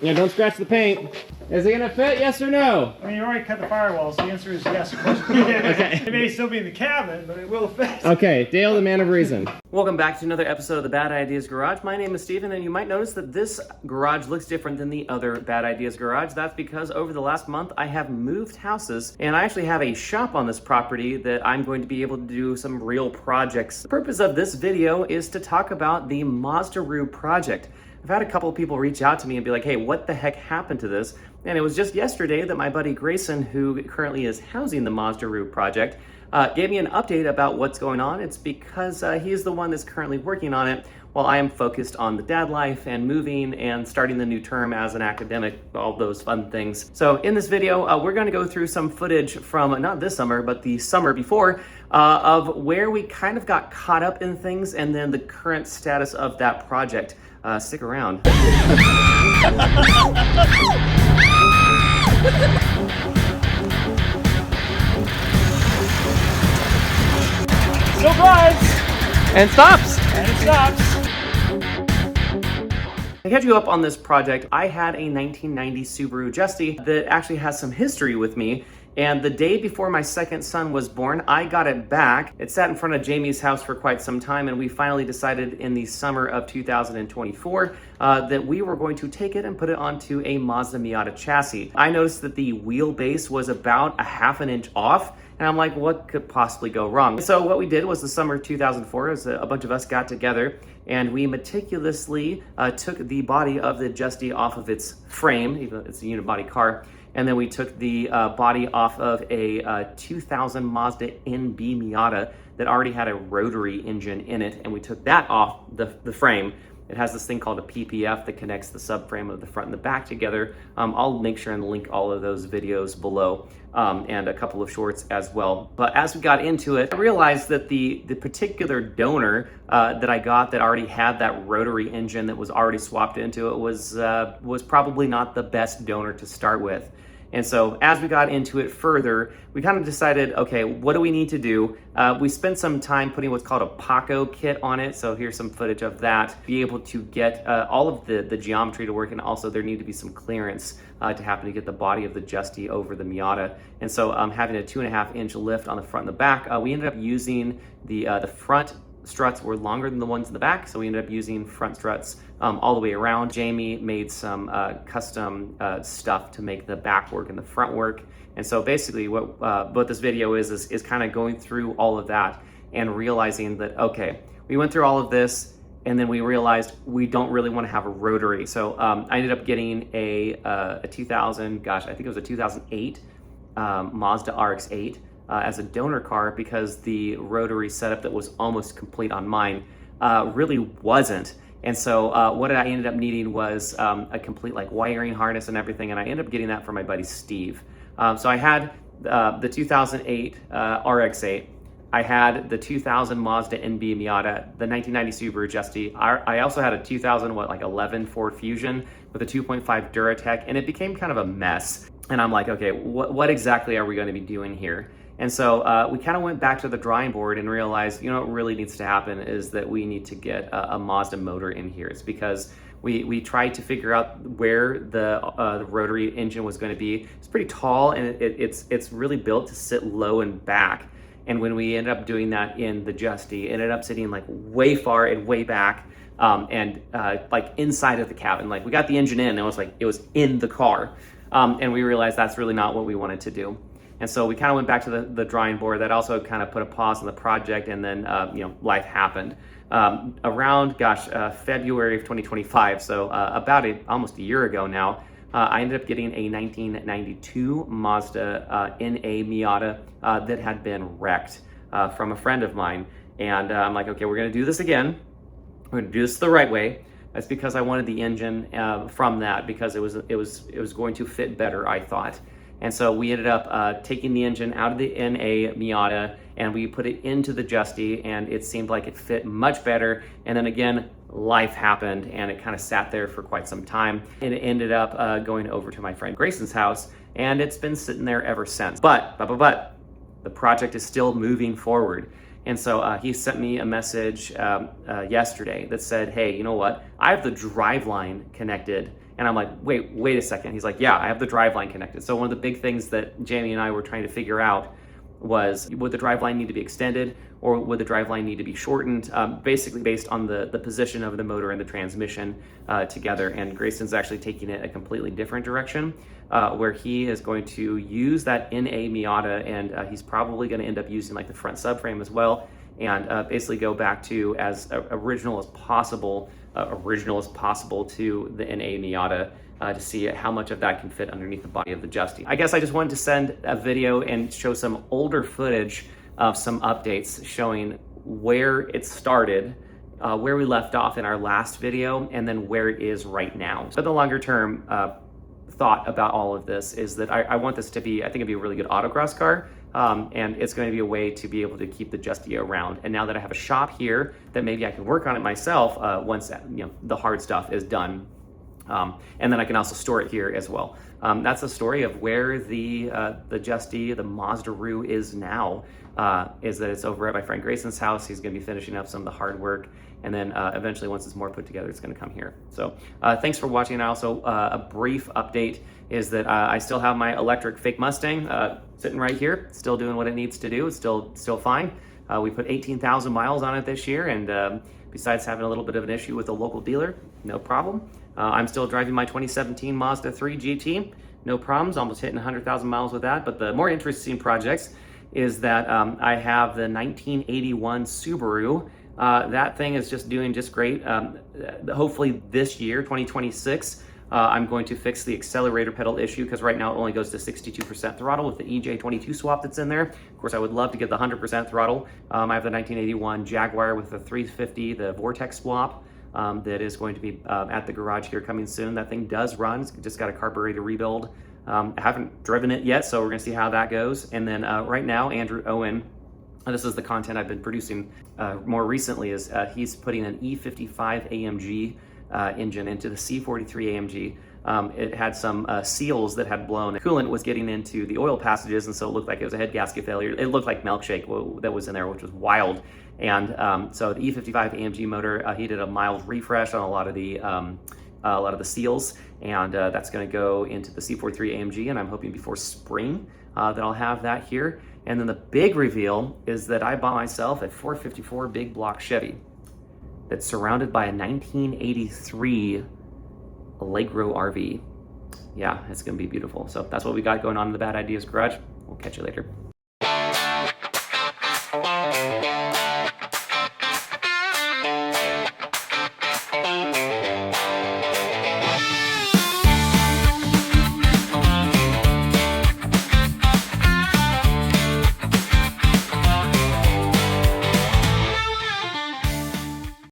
Yeah, don't scratch the paint. Is it gonna fit, yes or no? I mean, you already cut the firewall, so the answer is yes. Okay. It may still be in the cabin, but it will fit. Okay, Dale, the man of reason. Welcome back to another episode of the Bad Ideas Garage. My name is Steven, and you might notice that this garage looks different than the other Bad Ideas Garage. That's because over the last month, I have moved houses, and I actually have a shop on this property that I'm going to be able to do some real projects. The purpose of this video is to talk about the Mazda-Roo project. I've had a couple of people reach out to me and be like, hey, what the heck happened to this? And it was just yesterday that my buddy Grayson, who currently is housing the Mazda-Roo project, gave me an update about what's going on. It's because he is the one that's currently working on it, while I am focused on the dad life and moving and starting the new term as an academic, all those fun things. So in this video, we're gonna go through some footage from not this summer, but the summer before, of where we kind of got caught up in things and then the current status of that project. Stick around. Still drives! And stops! And it stops! To catch you up on this project, I had a 1990 Subaru Justy that actually has some history with me. And the day before my second son was born, I got it back. It sat in front of Jamie's house for quite some time, and we finally decided in the summer of 2024 that we were going to take it and put it onto a Mazda Miata chassis. I noticed that the wheelbase was about a ½ an inch off, and I'm like, what could possibly go wrong? So what we did was the summer of 2004, as a bunch of us got together, and we meticulously took the body of the Justy off of its frame, even though it's a unibody car, and then we took the body off of a 2000 Mazda NB Miata that already had a rotary engine in it, and we took that off the frame. It has this thing called a PPF that connects the subframe of the front and the back together. I'll make sure and link all of those videos below, and a couple of shorts as well. But as we got into it, I realized that the particular donor that I got that already had that rotary engine that was already swapped into it was probably not the best donor to start with. And so as we got into it further, we kind of decided, okay, what do we need to do? We spent some time putting what's called a Paco kit on it. So here's some footage of that. Be able to get all of the geometry to work, and also there need to be some clearance to happen to get the body of the Justy over the Miata. And so having a 2.5 inch lift on the front and the back, we ended up using the front struts were longer than the ones in the back, so we ended up using front struts all the way around. Jamie made some custom stuff to make the back work and the front work. And so basically what this video is kind of going through all of that and realizing that, okay, we went through all of this and then we realized we don't really want to have a rotary. So I ended up getting a 2000, gosh, I think it was a 2008 Mazda RX-8 as a donor car, because the rotary setup that was almost complete on mine really wasn't. And so what I ended up needing was a complete like wiring harness and everything, and I ended up getting that from my buddy Steve. So I had the 2008 RX-8, I had the 2000 Mazda NB Miata, the 1990 Subaru Justy. I also had a 2011 Ford Fusion with a 2.5 Duratec, and it became kind of a mess. And I'm like, okay, what exactly are we going to be doing here? And so we kind of went back to the drawing board and realized, you know, what really needs to happen is that we need to get a Mazda-motor in here. It's because we tried to figure out where the rotary engine was going to be. It's pretty tall, and it's really built to sit low and back. And when we ended up doing that in the Justy, it ended up sitting like way far and way back, and like inside of the cabin. Like we got the engine in, and it was in the car, and we realized that's really not what we wanted to do. And so we kind of went back to the drawing board. That also kind of put a pause on the project, and then life happened. Around February of 2025, so about almost a year ago now, I ended up getting a 1992 Mazda NA Miata that had been wrecked from a friend of mine. And I'm like, okay, we're gonna do this again. We're gonna do this the right way. That's because I wanted the engine from that, because it was going to fit better, I thought. And so we ended up taking the engine out of the NA Miata, and we put it into the Justy, and it seemed like it fit much better. And then again, life happened, and it kind of sat there for quite some time. And it ended up going over to my friend Grayson's house, and it's been sitting there ever since. But the project is still moving forward. And so he sent me a message yesterday that said, hey, you know what? I have the driveline connected, And I'm like, wait a second. He's like, yeah, I have the driveline connected. So one of the big things that Jamie and I were trying to figure out was, would the driveline need to be extended or would the driveline need to be shortened, basically based on the position of the motor and the transmission together. And Grayson's actually taking it a completely different direction, where he is going to use that in a Miata, and he's probably going to end up using like the front subframe as well, and basically go back to as original as possible to the NA Miata, to see how much of that can fit underneath the body of the Justy. I guess I just wanted to send a video and show some older footage of some updates showing where it started, where we left off in our last video, and then where it is right now. So the longer term thought about all of this is that I want this to be, I think it'd be a really good autocross car. And it's going to be a way to be able to keep the Justy around. And now that I have a shop here, that maybe I can work on it myself once the hard stuff is done. And then I can also store it here as well. That's the story of where the Justy, the Mazda-Roo is now, is that it's over at my friend Grayson's house. He's going to be finishing up some of the hard work. And then eventually, once it's more put together, it's going to come here. So thanks for watching. And also, a brief update is that I still have my electric fake Mustang sitting right here, still doing what it needs to do. It's still fine. We put 18,000 miles on it this year, and besides having a little bit of an issue with a local dealer, no problem. I'm still driving my 2017 Mazda 3 GT, no problems, almost hitting 100,000 miles with that. But the more interesting projects is that I have the 1981 Subaru. That thing is just doing just great. Hopefully this year, 2026, I'm going to fix the accelerator pedal issue, because right now it only goes to 62% throttle with the EJ22 swap that's in there. Of course, I would love to get the 100% throttle. I have the 1981 Jaguar with the 350, the Vortex swap, that is going to be at the garage here coming soon. That thing does run. It's just got a carburetor rebuild. I haven't driven it yet, so we're going to see how that goes. And then right now, Andrew Owen, this is the content I've been producing more recently, is he's putting an E55 AMG engine into the C43 AMG. It had some seals that had blown. Coolant was getting into the oil passages, and so it looked like it was a head gasket failure. It looked like milkshake that was in there, which was wild. And so the E55 AMG motor, he did a mild refresh on a lot of the seals, and that's going to go into the C43 AMG, and I'm hoping before spring that I'll have that here. And then the big reveal is that I bought myself a 454 big block Chevy that's surrounded by a 1983 Allegro RV. Yeah, it's gonna be beautiful. So that's what we got going on in the Bad Ideas Garage. We'll catch you later.